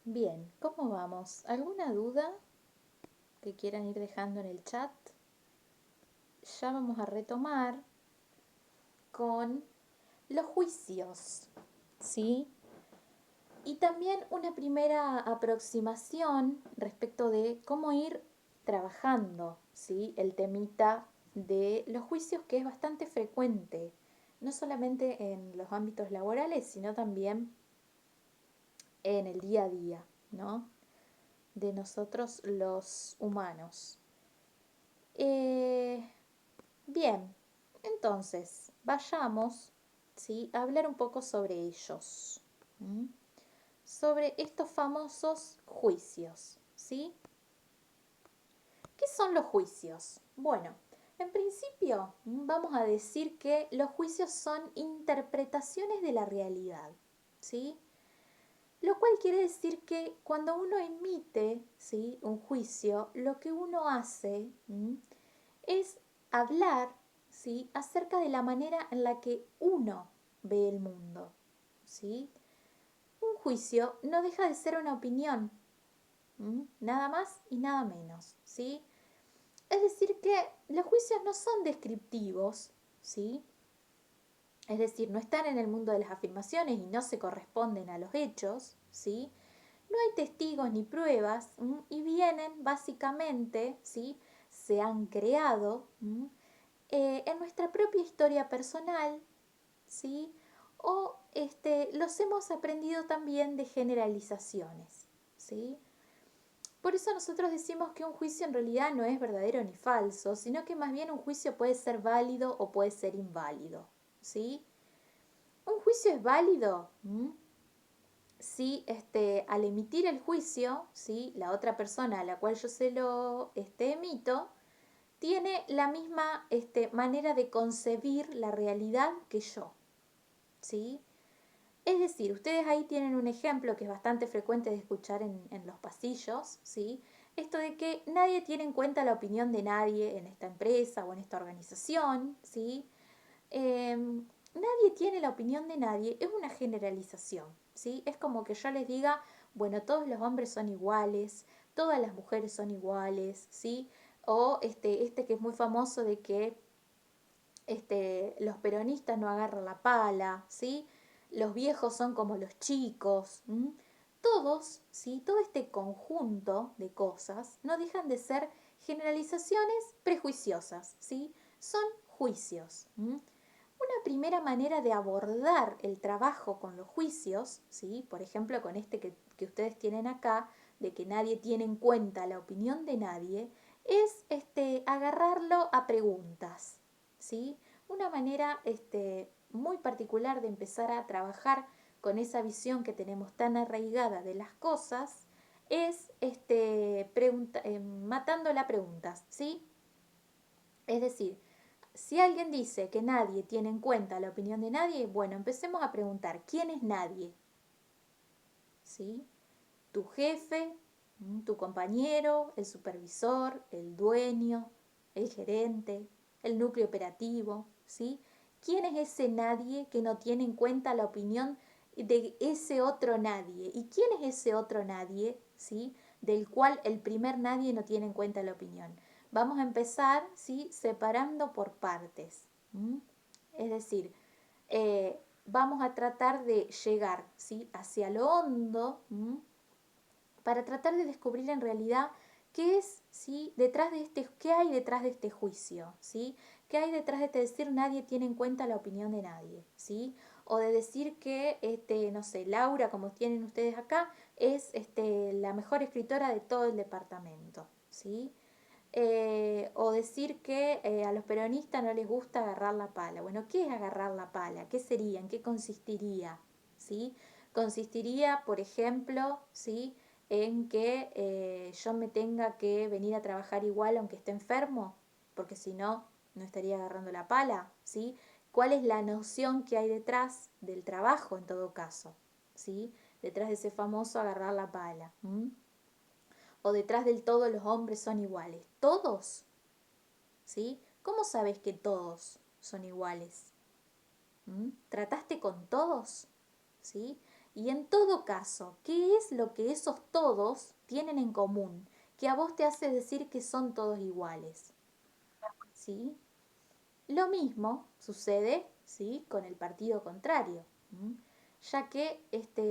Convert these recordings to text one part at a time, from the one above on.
Bien, ¿cómo vamos? ¿Alguna duda que quieran ir dejando en el chat? Ya vamos a retomar con los juicios, ¿sí? Y también una primera aproximación respecto de cómo ir trabajando, ¿sí? El temita de los juicios, que es bastante frecuente, no solamente en los ámbitos laborales, sino también en el día a día, ¿no? De nosotros los humanos. Eh, bien, entonces vayamos, ¿sí?, a hablar un poco sobre ellos, ¿m? Sobre estos famosos juicios, ¿sí? ¿Qué son los juicios? Bueno, en principio vamos a decir que los juicios son interpretaciones de la realidad, ¿sí? Lo cual quiere decir que cuando uno emite, ¿sí?, un juicio, lo que uno hace es hablar, ¿sí?, acerca de la manera en la que uno ve el mundo, ¿sí? Un juicio no deja de ser una opinión, nada más y nada menos, ¿sí? Es decir, que los juicios no son descriptivos, ¿sí? Es decir, no están en el mundo de las afirmaciones y no se corresponden a los hechos, ¿sí? No hay testigos ni pruebas y vienen básicamente, ¿sí?, se han creado en nuestra propia historia personal, ¿sí? O los hemos aprendido también de generalizaciones, ¿sí? Por eso nosotros decimos que un juicio en realidad no es verdadero ni falso, sino que más bien un juicio puede ser válido o puede ser inválido, ¿sí? Un juicio es válido si al emitir el juicio, ¿sí?, la otra persona a la cual yo se lo emito tiene la misma manera de concebir la realidad que yo, ¿sí? Es decir, ustedes ahí tienen un ejemplo que es bastante frecuente de escuchar en los pasillos, ¿sí? Esto de que nadie tiene en cuenta la opinión de nadie en esta empresa o en esta organización, ¿sí? Nadie tiene la opinión de nadie, es una generalización, ¿sí? Es como que yo les diga, bueno, todos los hombres son iguales, todas las mujeres son iguales, ¿sí? O que es muy famoso de que los peronistas no agarran la pala, ¿sí? Los viejos son como los chicos, todos, ¿sí?, todo este conjunto de cosas no dejan de ser generalizaciones prejuiciosas, ¿sí? Son juicios. Una primera manera de abordar el trabajo con los juicios, ¿sí?, por ejemplo con que ustedes tienen acá, de que nadie tiene en cuenta la opinión de nadie, es agarrarlo a preguntas, ¿sí? Una manera muy particular de empezar a trabajar con esa visión que tenemos tan arraigada de las cosas es matando las preguntas, ¿sí? Es decir, si alguien dice que nadie tiene en cuenta la opinión de nadie, bueno, empecemos a preguntar, ¿quién es nadie? ¿Sí? Tu jefe, tu compañero, el supervisor, el dueño, el gerente, el núcleo operativo, ¿sí? ¿Quién es ese nadie que no tiene en cuenta la opinión de ese otro nadie? ¿Y quién es ese otro nadie, ¿sí?, del cual el primer nadie no tiene en cuenta la opinión? Vamos a empezar, ¿sí?, separando por partes. Es decir, vamos a tratar de llegar, ¿sí?, hacia lo hondo, para tratar de descubrir en realidad qué es, ¿sí?, detrás de qué hay detrás de este juicio, ¿sí? ¿Qué hay detrás de decir nadie tiene en cuenta la opinión de nadie, ¿sí? O de decir que, no sé, Laura, como tienen ustedes acá, es la mejor escritora de todo el departamento, ¿sí? O decir que a los peronistas no les gusta agarrar la pala. Bueno, ¿qué es agarrar la pala? ¿Qué sería? ¿En qué consistiría? ¿Sí? Consistiría, por ejemplo, ¿sí?, en que yo me tenga que venir a trabajar igual aunque esté enfermo, porque si no, no estaría agarrando la pala, ¿sí? ¿Cuál es la noción que hay detrás del trabajo en todo caso? ¿Sí? Detrás de ese famoso agarrar la pala. O detrás del todo los hombres son iguales. ¿Todos? ¿Sí? ¿Cómo sabes que todos son iguales? ¿Trataste con todos? ¿Sí? Y en todo caso, ¿qué es lo que esos todos tienen en común? Que a vos te hace decir que son todos iguales. ¿Sí? Lo mismo sucede, ¿sí?, con el partido contrario, ya que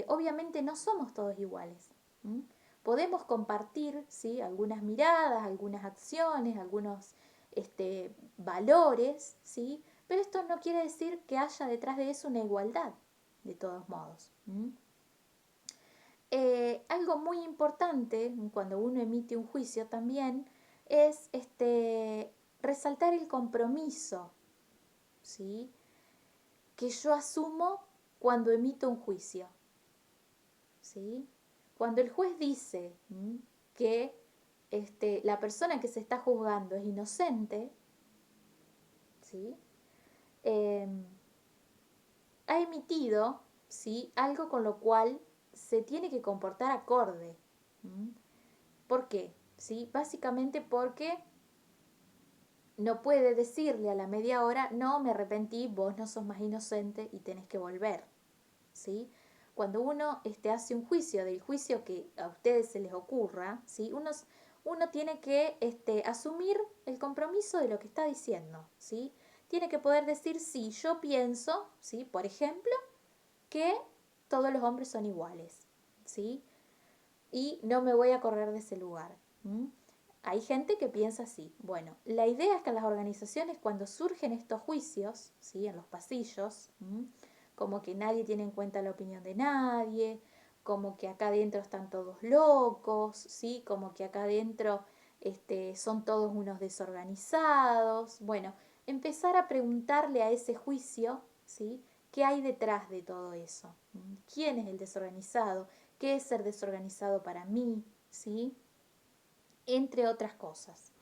obviamente no somos todos iguales. Podemos compartir, ¿sí?, algunas miradas, algunas acciones, algunos valores, ¿sí?, pero esto no quiere decir que haya detrás de eso una igualdad, de todos modos. Algo muy importante cuando uno emite un juicio también es resaltar el compromiso, ¿sí?, que yo asumo cuando emito un juicio. ¿Sí? Cuando el juez dice que la persona que se está juzgando es inocente, ¿sí?, eh, ha emitido, ¿sí?, algo con lo cual se tiene que comportar acorde. ¿Por qué? ¿Sí? Básicamente porque no puede decirle a la media hora, no, me arrepentí, vos no sos más inocente y tenés que volver. ¿Sí? Cuando uno hace un juicio, del juicio que a ustedes se les ocurra, ¿sí?, uno tiene que asumir el compromiso de lo que está diciendo. ¿Sí? Tiene que poder decir, sí, yo pienso, ¿sí?, por ejemplo, que todos los hombres son iguales. ¿Sí? Y no me voy a correr de ese lugar. Hay gente que piensa así. Bueno, la idea es que en las organizaciones, cuando surgen estos juicios, ¿sí?, en los pasillos, como que nadie tiene en cuenta la opinión de nadie, como que acá adentro están todos locos, ¿sí?, como que acá adentro son todos unos desorganizados. Bueno, empezar a preguntarle a ese juicio, ¿sí?, ¿qué hay detrás de todo eso? ¿Quién es el desorganizado? ¿Qué es ser desorganizado para mí? ¿Sí? Entre otras cosas.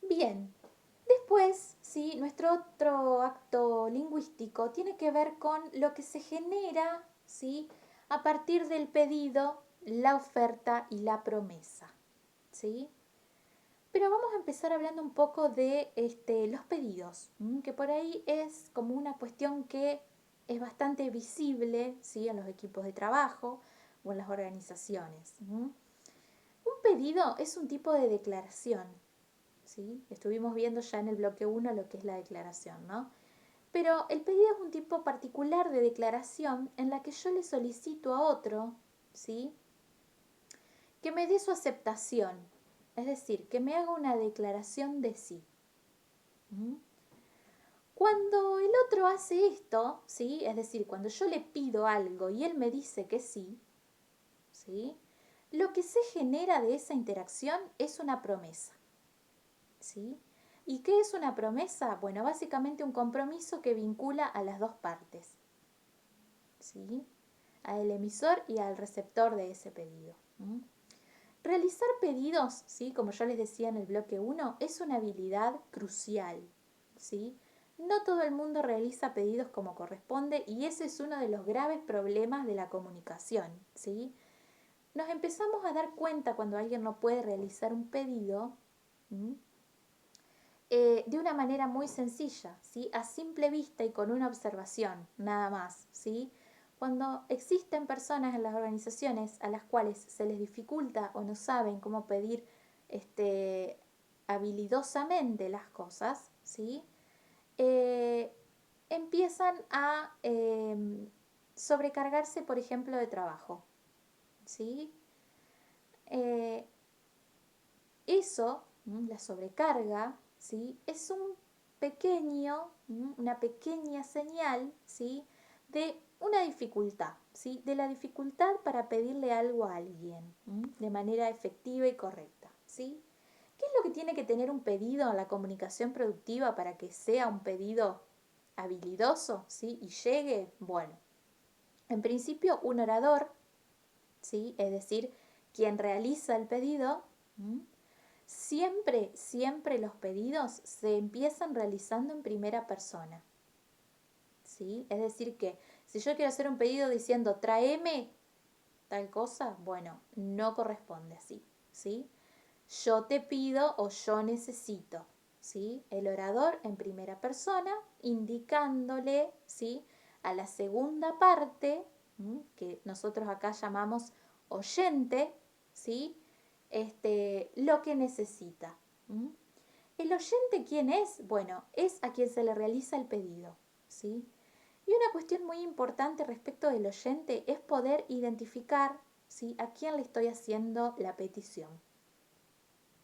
Bien, después, ¿sí?, nuestro otro acto lingüístico tiene que ver con lo que se genera, ¿sí?, a partir del pedido, la oferta y la promesa. ¿Sí? Pero vamos a empezar hablando un poco de los pedidos, que por ahí es como una cuestión que es bastante visible, ¿sí?, en los equipos de trabajo o en las organizaciones. Un pedido es un tipo de declaración, ¿sí? Estuvimos viendo ya en el bloque 1 lo que es la declaración, ¿no? Pero el pedido es un tipo particular de declaración en la que yo le solicito a otro, ¿sí?, que me dé su aceptación, es decir, que me haga una declaración de sí. Cuando el otro hace esto, ¿sí?, es decir, cuando yo le pido algo y él me dice que sí, ¿sí?, lo que se genera de esa interacción es una promesa. ¿Sí? ¿Y qué es una promesa? Bueno, básicamente un compromiso que vincula a las dos partes, ¿sí?, al emisor y al receptor de ese pedido. Realizar pedidos, ¿sí?, como yo les decía en el bloque 1, es una habilidad crucial. ¿Sí? No todo el mundo realiza pedidos como corresponde y ese es uno de los graves problemas de la comunicación. ¿Sí? Nos empezamos a dar cuenta cuando alguien no puede realizar un pedido de una manera muy sencilla, ¿sí?, a simple vista y con una observación, nada más. ¿Sí? Cuando existen personas en las organizaciones a las cuales se les dificulta o no saben cómo pedir habilidosamente las cosas, ¿sí?, empiezan a sobrecargarse, por ejemplo, de trabajo. ¿Sí? Eh, Eso, la sobrecarga, ¿sí?, es una pequeña señal, ¿sí?, de una dificultad, ¿sí?, de la dificultad para pedirle algo a alguien de manera efectiva y correcta. ¿Sí? ¿Qué es lo que tiene que tener un pedido en la comunicación productiva para que sea un pedido habilidoso, ¿sí?, y llegue? Bueno, en principio un orador, ¿sí?, es decir, quien realiza el pedido. Siempre los pedidos se empiezan realizando en primera persona. ¿Sí? Es decir que si yo quiero hacer un pedido diciendo tráeme tal cosa, bueno, no corresponde así. ¿Sí? Yo te pido o yo necesito. ¿Sí? El orador en primera persona indicándole, ¿sí?, a la segunda parte, que nosotros acá llamamos oyente, ¿sí? Lo que necesita. ¿El oyente quién es? Bueno, es a quien se le realiza el pedido, ¿sí? Y una cuestión muy importante respecto del oyente es poder identificar, ¿sí?, a quién le estoy haciendo la petición,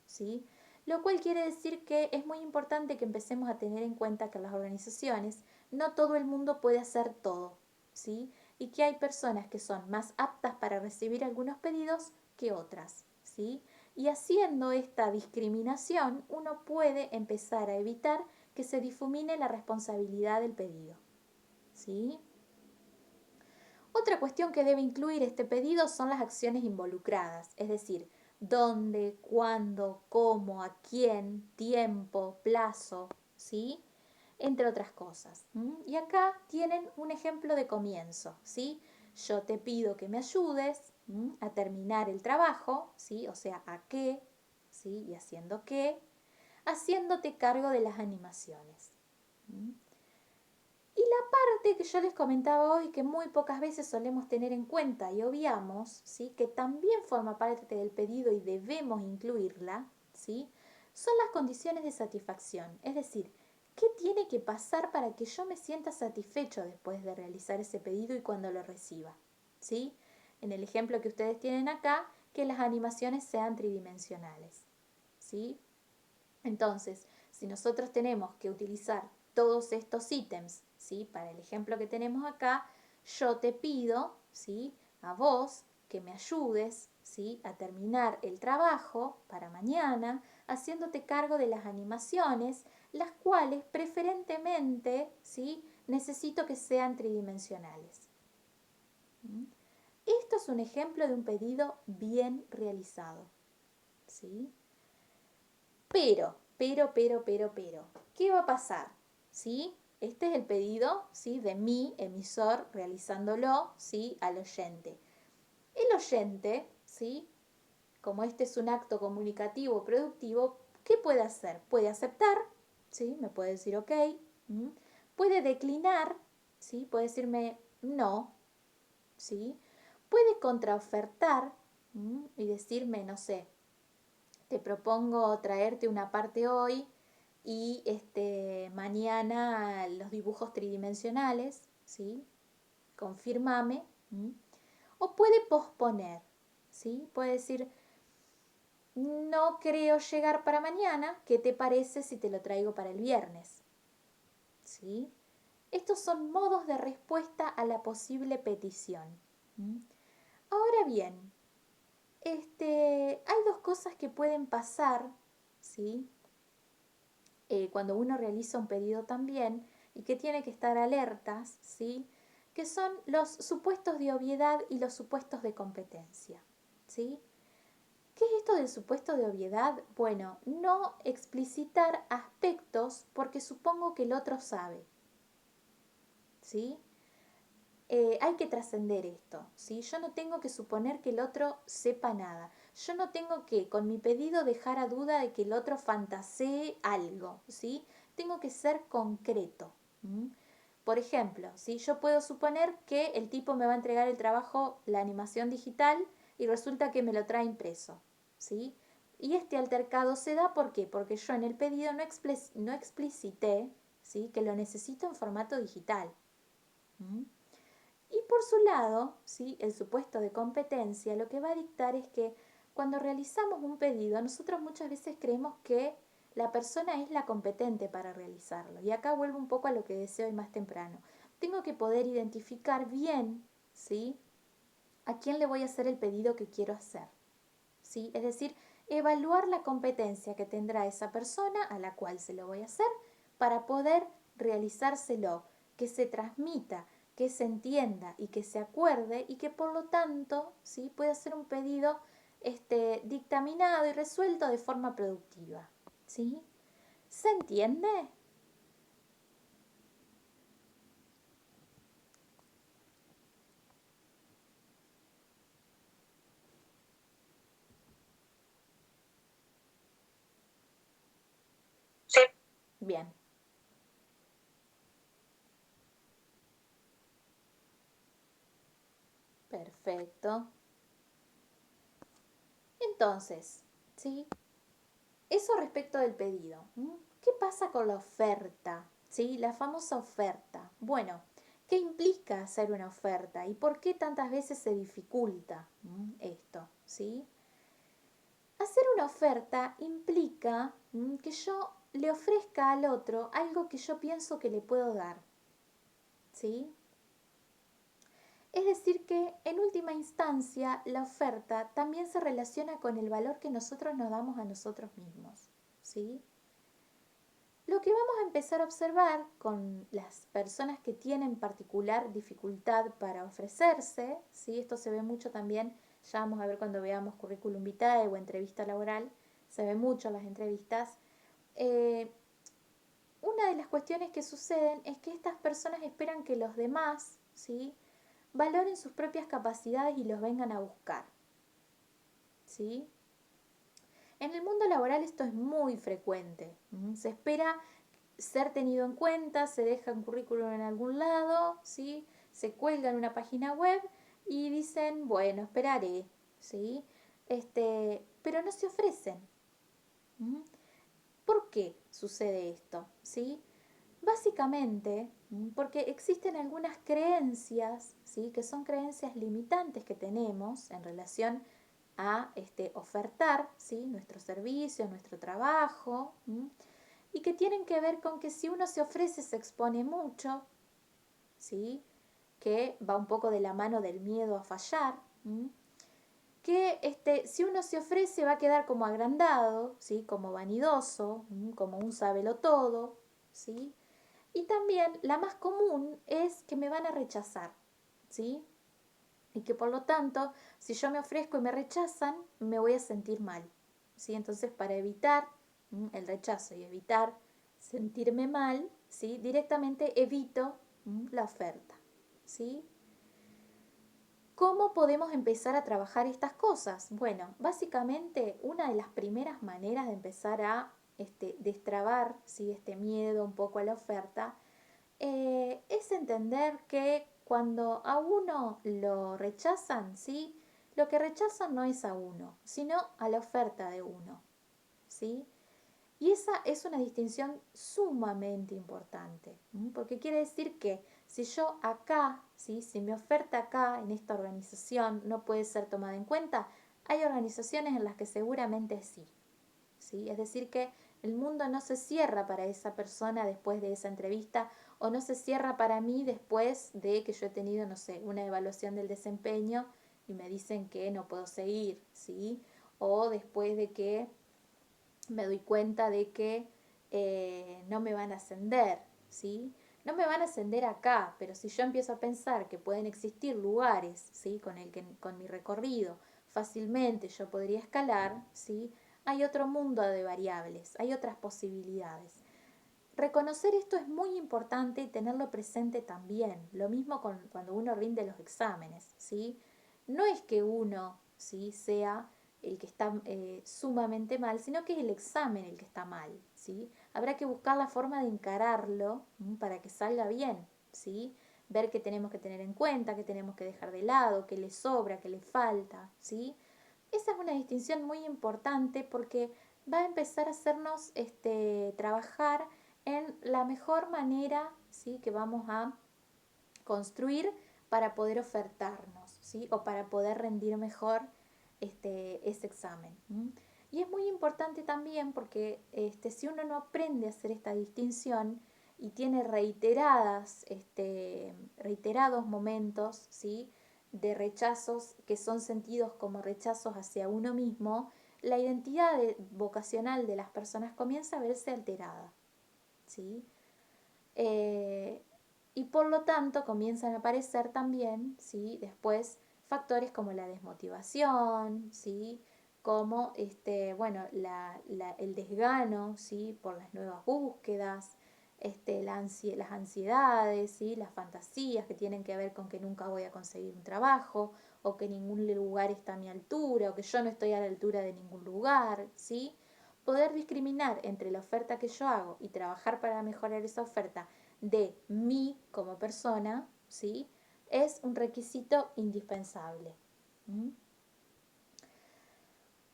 ¿sí? Lo cual quiere decir que es muy importante que empecemos a tener en cuenta que en las organizaciones no todo el mundo puede hacer todo, ¿sí? Y que hay personas que son más aptas para recibir algunos pedidos que otras, ¿sí? Y haciendo esta discriminación, uno puede empezar a evitar que se difumine la responsabilidad del pedido, ¿sí? Otra cuestión que debe incluir este pedido son las acciones involucradas, es decir, dónde, cuándo, cómo, a quién, tiempo, plazo, ¿sí? Entre otras cosas. Y acá tienen un ejemplo de comienzo, ¿sí? Yo te pido que me ayudes a terminar el trabajo, ¿sí? O sea, ¿a qué? ¿Sí? Y haciendo qué, haciéndote cargo de las animaciones. Y la parte que yo les comentaba hoy, que muy pocas veces solemos tener en cuenta y obviamos, ¿sí?, que también forma parte del pedido y debemos incluirla, ¿sí?, son las condiciones de satisfacción. Es decir, ¿qué tiene que pasar para que yo me sienta satisfecho después de realizar ese pedido y cuando lo reciba? ¿Sí? En el ejemplo que ustedes tienen acá, que las animaciones sean tridimensionales, ¿sí? Entonces, si nosotros tenemos que utilizar todos estos ítems, ¿sí?, para el ejemplo que tenemos acá, yo te pido, ¿sí?, a vos que me ayudes, ¿sí?, a terminar el trabajo para mañana, haciéndote cargo de las animaciones, las cuales preferentemente, ¿sí?, necesito que sean tridimensionales. Esto es un ejemplo de un pedido bien realizado, ¿sí? Pero, ¿qué va a pasar? ¿Sí? Este es el pedido, ¿sí?, de mi emisor realizándolo, ¿sí?, al oyente. El oyente, ¿sí?, como este es un acto comunicativo productivo, ¿qué puede hacer? Puede aceptar, ¿sí?, me puede decir ok, puede declinar, ¿sí?, puede decirme no, ¿sí?, puede contraofertar y decirme, no sé, te propongo traerte una parte hoy y mañana los dibujos tridimensionales, ¿sí? Confírmame. O puede posponer, ¿sí? Puede decir, no creo llegar para mañana, ¿qué te parece si te lo traigo para el viernes? ¿Sí? Estos son modos de respuesta a la posible petición. Ahora bien, hay dos cosas que pueden pasar, ¿sí?, cuando uno realiza un pedido también y que tiene que estar alertas, ¿sí?, que son los supuestos de obviedad y los supuestos de competencia, ¿sí? ¿Qué es esto del supuesto de obviedad? Bueno, no explicitar aspectos porque supongo que el otro sabe, ¿sí? Hay que trascender esto, ¿sí? Yo no tengo que suponer que el otro sepa nada. Yo no tengo que, con mi pedido, dejar a duda de que el otro fantasee algo, ¿sí? Tengo que ser concreto. Por ejemplo, ¿sí?, yo puedo suponer que el tipo me va a entregar el trabajo, la animación digital, y resulta que me lo trae impreso, ¿sí? Y este altercado se da, ¿por qué? Porque yo en el pedido no explicité, ¿sí?, que lo necesito en formato digital. Y por su lado, ¿sí?, el supuesto de competencia lo que va a dictar es que cuando realizamos un pedido, nosotros muchas veces creemos que la persona es la competente para realizarlo. Y acá vuelvo un poco a lo que decía hoy más temprano. Tengo que poder identificar bien, ¿sí?, a quién le voy a hacer el pedido que quiero hacer, ¿sí? Es decir, evaluar la competencia que tendrá esa persona a la cual se lo voy a hacer para poder realizárselo, que se transmita, que se entienda y que se acuerde y que por lo tanto, ¿sí?, pueda ser un pedido dictaminado y resuelto de forma productiva, ¿sí? ¿Se entiende? Sí. Bien. Perfecto. Entonces, ¿sí? Eso respecto del pedido. ¿Qué pasa con la oferta? ¿Sí? La famosa oferta. Bueno, ¿qué implica hacer una oferta? ¿Y por qué tantas veces se dificulta esto? ¿Sí? Hacer una oferta implica que yo le ofrezca al otro algo que yo pienso que le puedo dar. ¿Sí? Es decir, que en última instancia la oferta también se relaciona con el valor que nosotros nos damos a nosotros mismos. ¿Sí? Lo que vamos a empezar a observar con las personas que tienen particular dificultad para ofrecerse, ¿sí? Esto se ve mucho también, ya vamos a ver cuando veamos currículum vitae o entrevista laboral, se ve mucho en las entrevistas. Eh, una de las cuestiones que suceden es que estas personas esperan que los demás, ¿sí? valoren sus propias capacidades y los vengan a buscar, ¿sí? En el mundo laboral esto es muy frecuente. Se espera ser tenido en cuenta, se deja un currículum en algún lado, ¿sí? Se cuelga en una página web y dicen, bueno, esperaré, ¿sí? Pero no se ofrecen. ¿Por qué sucede esto? ¿Sí? Básicamente, porque existen algunas creencias, ¿sí? que son creencias limitantes que tenemos en relación a ofertar, ¿sí? nuestro servicio, nuestro trabajo, y que tienen que ver con que si uno se ofrece se expone mucho, ¿sí? que va un poco de la mano del miedo a fallar, que si uno se ofrece va a quedar como agrandado, ¿sí? como vanidoso, como un sabelotodo, ¿sí? Y también la más común es que me van a rechazar, ¿sí? Y que por lo tanto, si yo me ofrezco y me rechazan, me voy a sentir mal, ¿sí? Entonces, para evitar el rechazo y evitar sentirme mal, ¿sí? Directamente evito la oferta, ¿sí? ¿Cómo podemos empezar a trabajar estas cosas? Bueno, básicamente una de las primeras maneras de empezar a destrabar, ¿sí? este miedo un poco a la oferta es entender que cuando a uno lo rechazan, ¿sí? Lo que rechazan no es a uno, sino a la oferta de uno, ¿sí? Y esa es una distinción sumamente importante, porque quiere decir que si yo acá, ¿sí? si mi oferta acá en esta organización no puede ser tomada en cuenta, hay organizaciones en las que seguramente sí, ¿sí? Es decir, que el mundo no se cierra para esa persona después de esa entrevista o no se cierra para mí después de que yo he tenido, no sé, una evaluación del desempeño y me dicen que no puedo seguir, ¿sí? O después de que me doy cuenta de que no me van a ascender, ¿sí? No me van a ascender acá, pero si yo empiezo a pensar que pueden existir lugares, ¿sí? Con mi recorrido fácilmente yo podría escalar, ¿sí? Hay otro mundo de variables, hay otras posibilidades. Reconocer esto es muy importante y tenerlo presente también. Lo mismo cuando uno rinde los exámenes, ¿sí? No es que uno, ¿sí? sea el que está sumamente mal, sino que es el examen el que está mal, ¿sí? Habrá que buscar la forma de encararlo para que salga bien, ¿sí? Ver qué tenemos que tener en cuenta, qué tenemos que dejar de lado, qué le sobra, qué le falta, ¿sí? Esa es una distinción muy importante porque va a empezar a hacernos trabajar en la mejor manera, ¿sí? que vamos a construir para poder ofertarnos, ¿sí? o para poder rendir mejor ese examen. Y es muy importante también porque si uno no aprende a hacer esta distinción y tiene reiterados momentos, ¿sí? de rechazos que son sentidos como rechazos hacia uno mismo, la identidad vocacional de las personas comienza a verse alterada, ¿sí? Eh, y por lo tanto comienzan a aparecer también, ¿sí? después factores como la desmotivación, ¿sí? como el desgano, ¿sí? por las nuevas búsquedas, las ansiedades, ¿sí? las fantasías que tienen que ver con que nunca voy a conseguir un trabajo, o que ningún lugar está a mi altura, o que yo no estoy a la altura de ningún lugar, ¿sí? Poder discriminar entre la oferta que yo hago y trabajar para mejorar esa oferta de mí como persona, ¿sí? es un requisito indispensable. ¿Mm?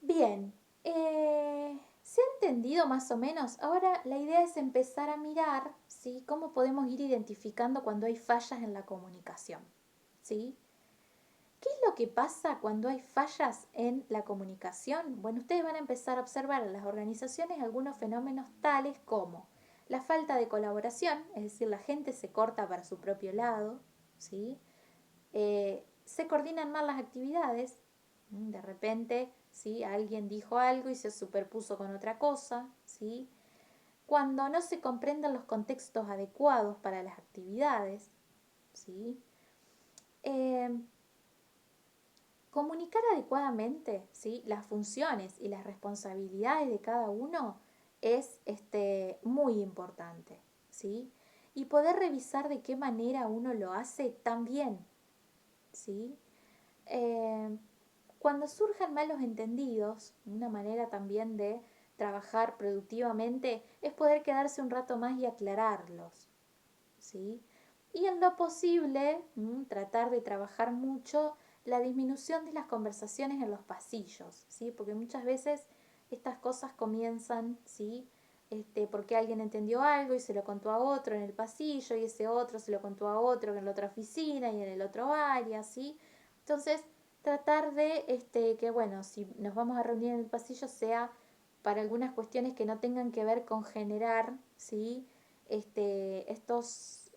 Bien, ¿se ha entendido más o menos? Ahora la idea es empezar a mirar, ¿sí? Cómo podemos ir identificando cuando hay fallas en la comunicación, ¿sí? ¿Qué es lo que pasa cuando hay fallas en la comunicación? Bueno, ustedes van a empezar a observar en las organizaciones algunos fenómenos tales como la falta de colaboración, es decir, la gente se corta para su propio lado, ¿sí? Se coordinan mal las actividades, de repente, ¿sí? Alguien dijo algo y se superpuso con otra cosa, ¿sí? Cuando no se comprenden los contextos adecuados para las actividades, ¿sí? Eh, Comunicar adecuadamente, ¿sí? Las funciones y las responsabilidades de cada uno es muy importante, ¿sí? Y poder revisar de qué manera uno lo hace también, ¿sí? Eh, Cuando surjan malos entendidos, una manera también de trabajar productivamente es poder quedarse un rato más y aclararlos, ¿sí? Y en lo posible, tratar de trabajar mucho la disminución de las conversaciones en los pasillos, ¿sí? Porque muchas veces estas cosas comienzan, ¿sí? Porque alguien entendió algo y se lo contó a otro en el pasillo y ese otro se lo contó a otro en la otra oficina y en el otro área, ¿sí? Entonces, tratar de que, bueno, si nos vamos a reunir en el pasillo sea para algunas cuestiones que no tengan que ver con generar, ¿sí? Estos,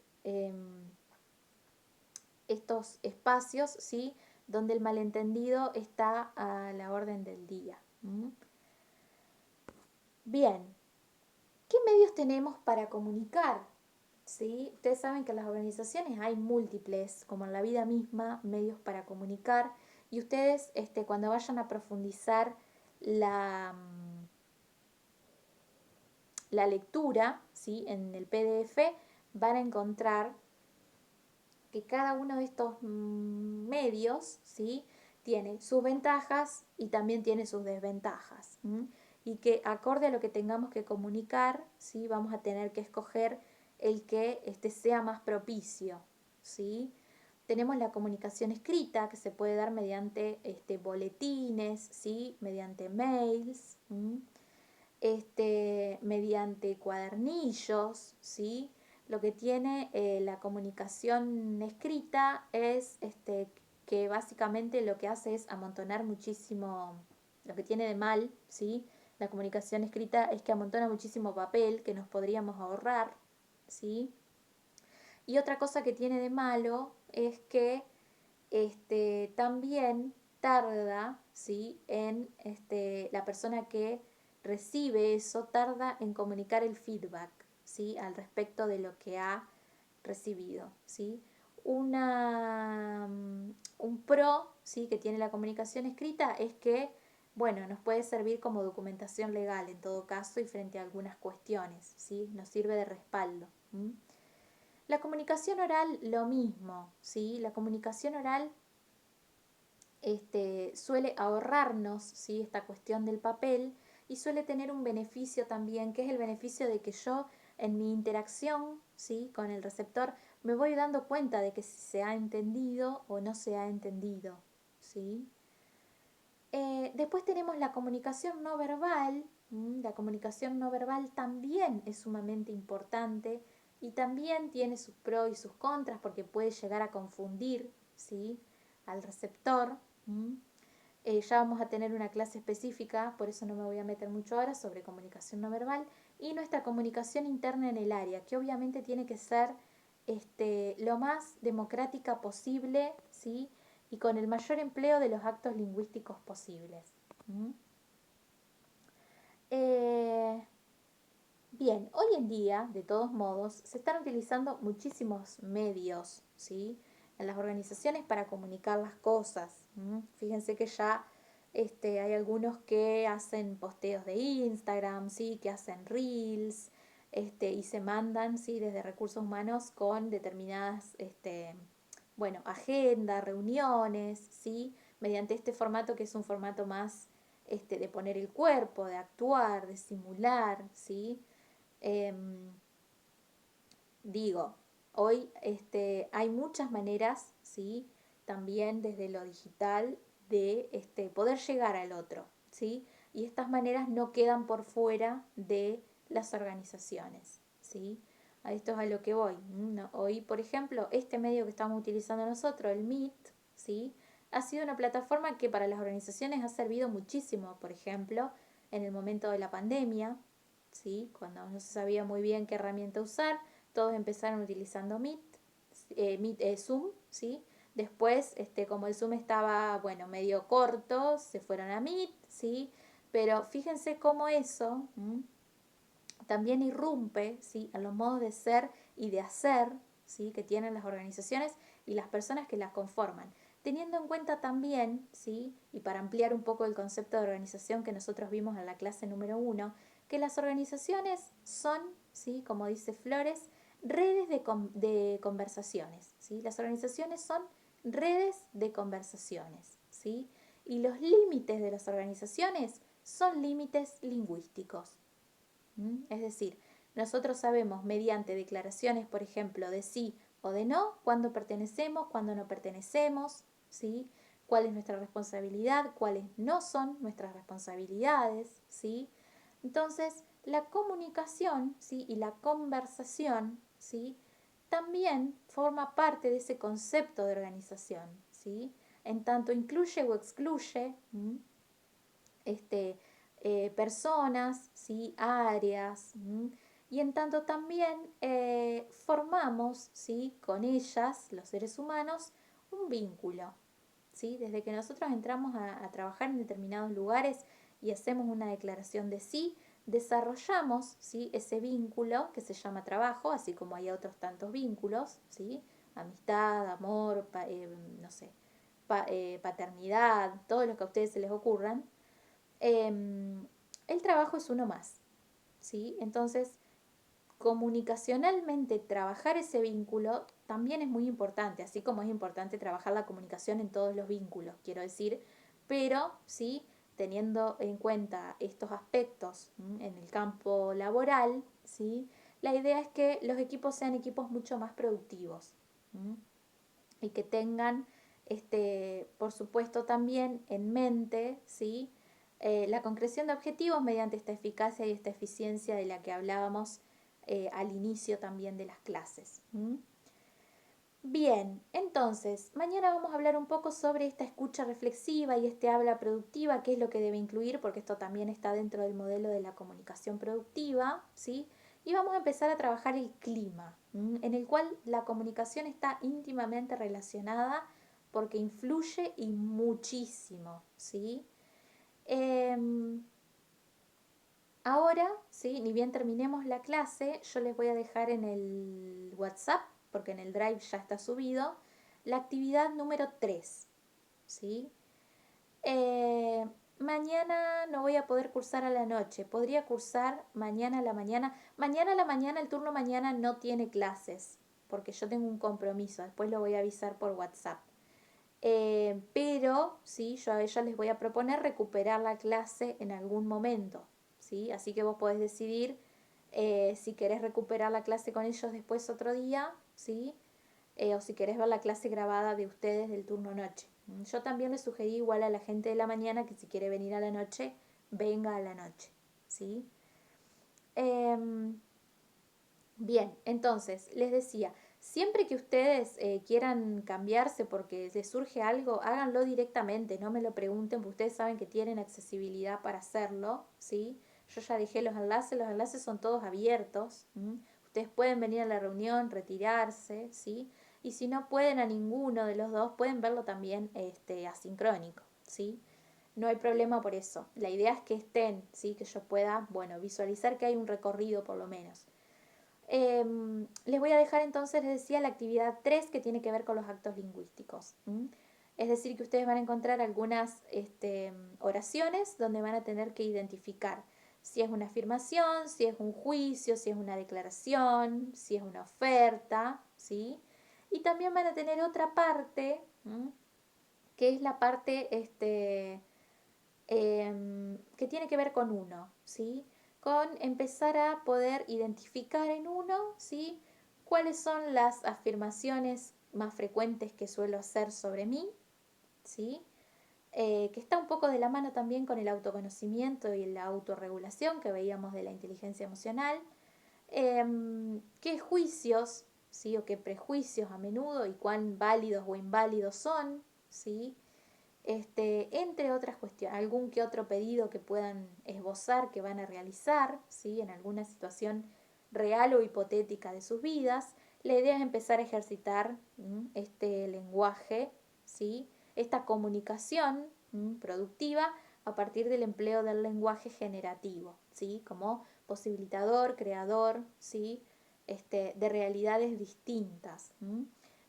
estos espacios, ¿sí? Donde el malentendido está a la orden del día. ¿Mm? Bien, ¿qué medios tenemos para comunicar? ¿Sí? Ustedes saben que en las organizaciones hay múltiples, como en la vida misma, medios para comunicar. Y ustedes, cuando vayan a profundizar la, la lectura, ¿sí? En el PDF, van a encontrar que cada uno de estos medios, ¿sí? Tiene sus ventajas y también tiene sus desventajas. Y que acorde a lo que tengamos que comunicar, ¿sí? Vamos a tener que escoger el que sea más propicio, ¿sí? Tenemos la comunicación escrita que se puede dar mediante boletines, ¿sí? Mediante mails, mediante cuadernillos, ¿sí? Lo que tiene la comunicación escrita es que básicamente lo que hace es amontonar muchísimo, lo que tiene de mal, ¿sí? La comunicación escrita es que amontona muchísimo papel que nos podríamos ahorrar, ¿sí? Y otra cosa que tiene de malo es que también tarda, ¿sí? En la persona que recibe eso, tarda en comunicar el feedback, ¿sí? Al respecto de lo que ha recibido, ¿sí? Un pro, ¿sí? Que tiene la comunicación escrita es que, bueno, nos puede servir como documentación legal en todo caso y frente a algunas cuestiones, ¿sí? Nos sirve de respaldo. La comunicación oral, lo mismo, ¿sí? La comunicación oral suele ahorrarnos, ¿sí? Esta cuestión del papel y suele tener un beneficio también, que es el beneficio de que yo en mi interacción, ¿sí? Con el receptor me voy dando cuenta de que si se ha entendido o no se ha entendido, ¿sí? Después tenemos la comunicación no verbal. La comunicación no verbal también es sumamente importante y también tiene sus pros y sus contras porque puede llegar a confundir, ¿sí? Al receptor. Ya vamos a tener una clase específica, por eso no me voy a meter mucho ahora, sobre comunicación no verbal y nuestra comunicación interna en el área, que obviamente tiene que ser lo más democrática posible, ¿sí? Y con el mayor empleo de los actos lingüísticos posibles. Eh, Bien, hoy en día, de todos modos, se están utilizando muchísimos medios, ¿sí? En las organizaciones para comunicar las cosas. Fíjense que ya hay algunos que hacen posteos de Instagram, ¿sí? Que hacen reels, y se mandan, ¿sí? Desde recursos humanos con determinadas, bueno, agendas, reuniones, ¿sí? Mediante este formato que es un formato más de poner el cuerpo, de actuar, de simular, ¿sí? Digo, Hoy hay muchas maneras, ¿sí? También desde lo digital de poder llegar al otro, ¿sí? Y estas maneras no quedan por fuera de las organizaciones, ¿sí? A esto es a lo que voy. ¿No? Hoy, por ejemplo, este medio que estamos utilizando nosotros, el Meet, ¿sí? Ha sido una plataforma que para las organizaciones ha servido muchísimo, por ejemplo, en el momento de la pandemia, ¿sí? Cuando no se sabía muy bien qué herramienta usar, todos empezaron utilizando Zoom, ¿sí? Después, como el Zoom estaba, bueno, medio corto, se fueron a Meet, ¿sí? Pero fíjense cómo eso también irrumpe, ¿sí? En los modos de ser y de hacer, ¿sí? Que tienen las organizaciones y las personas que las conforman. Teniendo en cuenta también, ¿sí? Y para ampliar un poco el concepto de organización que nosotros vimos en la clase número 1, que las organizaciones son, ¿sí? Como dice Flores, redes de conversaciones, ¿sí? Las organizaciones son redes de conversaciones, ¿sí? Y los límites de las organizaciones son límites lingüísticos. Es decir, nosotros sabemos mediante declaraciones, por ejemplo, de sí o de no, cuándo pertenecemos, cuándo no pertenecemos, ¿sí? Cuál es nuestra responsabilidad, cuáles no son nuestras responsabilidades, ¿sí? Entonces, la comunicación, ¿sí? Y la conversación, ¿sí? También forma parte de ese concepto de organización, ¿sí? En tanto incluye o excluye, este, personas, ¿sí? Áreas, y en tanto también formamos, ¿sí? Con ellas, los seres humanos, un vínculo, ¿sí? Desde que nosotros entramos a trabajar en determinados lugares y hacemos una declaración de sí, desarrollamos, ¿sí? Ese vínculo que se llama trabajo, así como hay otros tantos vínculos, ¿sí? Amistad, amor, no sé, paternidad, todo lo que a ustedes se les ocurran. El trabajo es uno más, ¿sí? Entonces, comunicacionalmente trabajar ese vínculo también es muy importante, así como es importante trabajar la comunicación en todos los vínculos, quiero decir, pero sí teniendo en cuenta estos aspectos en el campo laboral, ¿sí? La idea es que los equipos sean equipos mucho más productivos y que tengan, por supuesto, también en mente, ¿sí? La concreción de objetivos mediante esta eficacia y esta eficiencia de la que hablábamos al inicio también de las clases. Bien, entonces, mañana vamos a hablar un poco sobre esta escucha reflexiva y este habla productiva, qué es lo que debe incluir, porque esto también está dentro del modelo de la comunicación productiva, ¿sí? Y vamos a empezar a trabajar el clima, en el cual la comunicación está íntimamente relacionada porque influye y muchísimo, ¿sí? Em, Ahora, ¿sí? Ni bien terminemos la clase, yo les voy a dejar en el WhatsApp, porque en el Drive ya está subido, la actividad número 3, ¿sí? Eh, Mañana no voy a poder cursar a la noche, podría cursar mañana a la mañana. Mañana a la mañana, el turno mañana no tiene clases, porque yo tengo un compromiso, después lo voy a avisar por WhatsApp. Pero sí, yo a ellos les voy a proponer recuperar la clase en algún momento, ¿sí? Así que vos podés decidir si querés recuperar la clase con ellos después otro día, ¿sí? O si querés ver la clase grabada de ustedes del turno noche. Yo también les sugerí igual a la gente de la mañana que si quiere venir a la noche, venga a la noche, ¿sí? Em, Bien, entonces, les decía, siempre que ustedes quieran cambiarse porque les surge algo, háganlo directamente, no me lo pregunten, porque ustedes saben que tienen accesibilidad para hacerlo, ¿sí? Yo ya dejé los enlaces son todos abiertos, ustedes pueden venir a la reunión, retirarse, ¿sí? Y si no pueden a ninguno de los dos, pueden verlo también asincrónico, ¿sí? No hay problema por eso. La idea es que estén, ¿sí? Que yo pueda, bueno, visualizar que hay un recorrido por lo menos. Les voy a dejar entonces, les decía, la actividad 3 que tiene que ver con los actos lingüísticos. Es decir, que ustedes van a encontrar algunas oraciones donde van a tener que identificar si es una afirmación, si es un juicio, si es una declaración, si es una oferta, ¿sí? Y también van a tener otra parte, que es la parte que tiene que ver con uno, ¿sí? Con empezar a poder identificar en uno, ¿sí? cuáles son las afirmaciones más frecuentes que suelo hacer sobre mí, ¿sí? Que está un poco de la mano también con el autoconocimiento y la autorregulación que veíamos de la inteligencia emocional. Qué juicios, ¿sí? O qué prejuicios a menudo y cuán válidos o inválidos son, ¿sí? Entre otras cuestiones, algún que otro pedido que puedan esbozar que van a realizar, ¿sí? En alguna situación real o hipotética de sus vidas. La idea es empezar a ejercitar este lenguaje, ¿sí? Esta comunicación productiva a partir del empleo del lenguaje generativo, ¿sí? Como posibilitador, creador, ¿sí? De realidades distintas.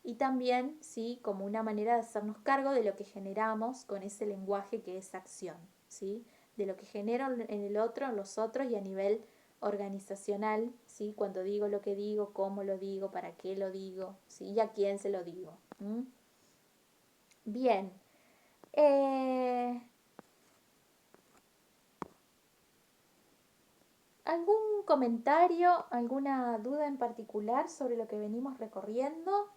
Y también, ¿sí? Como una manera de hacernos cargo de lo que generamos con ese lenguaje que es acción, ¿sí? De lo que genero en el otro, en los otros y a nivel organizacional, ¿sí? Cuando digo lo que digo, cómo lo digo, para qué lo digo, ¿sí? Y a quién se lo digo. Bien. ¿Algún comentario, alguna duda en particular sobre lo que venimos recorriendo?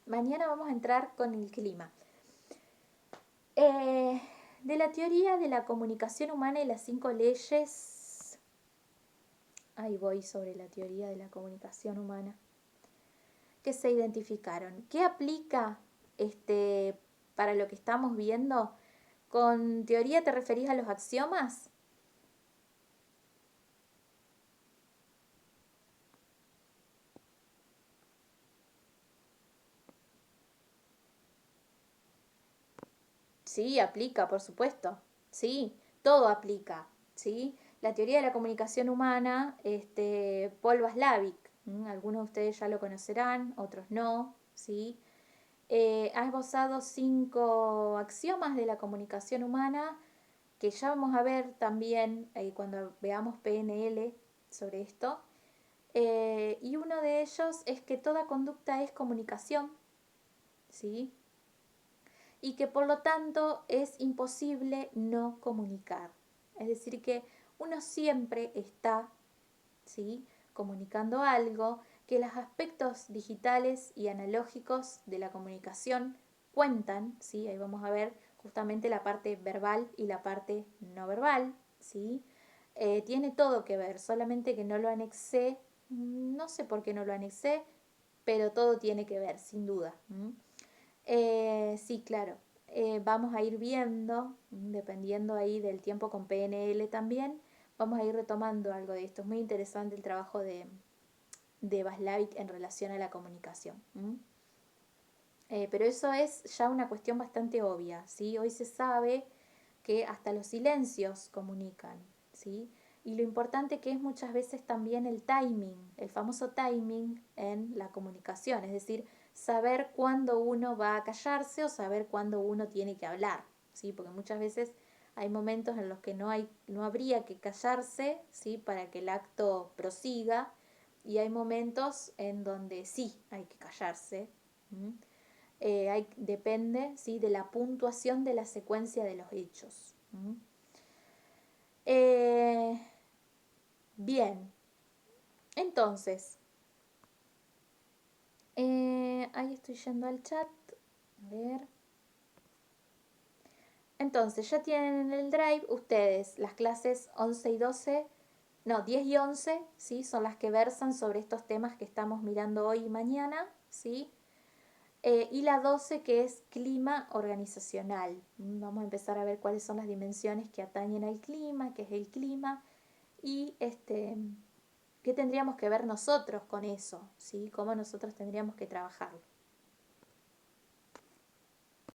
Mañana vamos a entrar con el clima. De la teoría de la comunicación humana y las 5 leyes. Ahí voy sobre la teoría de la comunicación humana. Que se identificaron. ¿Qué aplica para lo que estamos viendo? ¿Con teoría te referís a los axiomas? Sí, aplica, por supuesto. Sí, todo aplica. ¿Sí? La teoría de la comunicación humana, Paul Watzlawick, algunos de ustedes ya lo conocerán, otros no, ¿sí? Ha esbozado 5 axiomas de la comunicación humana que ya vamos a ver también cuando veamos PNL sobre esto. Y uno de ellos es que toda conducta es comunicación, ¿sí? Y que por lo tanto es imposible no comunicar. Es decir, que uno siempre está, ¿sí? Comunicando algo, que los aspectos digitales y analógicos de la comunicación cuentan, ¿sí? Ahí vamos a ver justamente la parte verbal y la parte no verbal, ¿sí? Tiene todo que ver, solamente que no lo anexé, no sé por qué no lo anexé, pero todo tiene que ver, sin duda. Sí, claro. Vamos a ir viendo, dependiendo ahí del tiempo con PNL también, vamos a ir retomando algo de esto. Es muy interesante el trabajo de Watzlawick en relación a la comunicación. Pero eso es ya una cuestión bastante obvia, ¿sí? Hoy se sabe que hasta los silencios comunican, ¿sí? Y lo importante que es muchas veces también el timing, el famoso timing en la comunicación, es decir, saber cuándo uno va a callarse o saber cuándo uno tiene que hablar, ¿sí? Porque muchas veces hay momentos en los que no habría que callarse, ¿sí? Para que el acto prosiga, y hay momentos en donde sí hay que callarse. Depende, ¿sí? De la puntuación de la secuencia de los hechos. Eh, bien, entonces, ahí estoy yendo al chat. A ver. Entonces, ya tienen en el Drive ustedes las clases 11 y 12, no, 10 y 11, ¿sí? Son las que versan sobre estos temas que estamos mirando hoy y mañana, ¿sí? Y la 12 que es clima organizacional. Vamos a empezar a ver cuáles son las dimensiones que atañen al clima, qué es el clima y qué tendríamos que ver nosotros con eso, ¿sí? Cómo nosotros tendríamos que trabajarlo.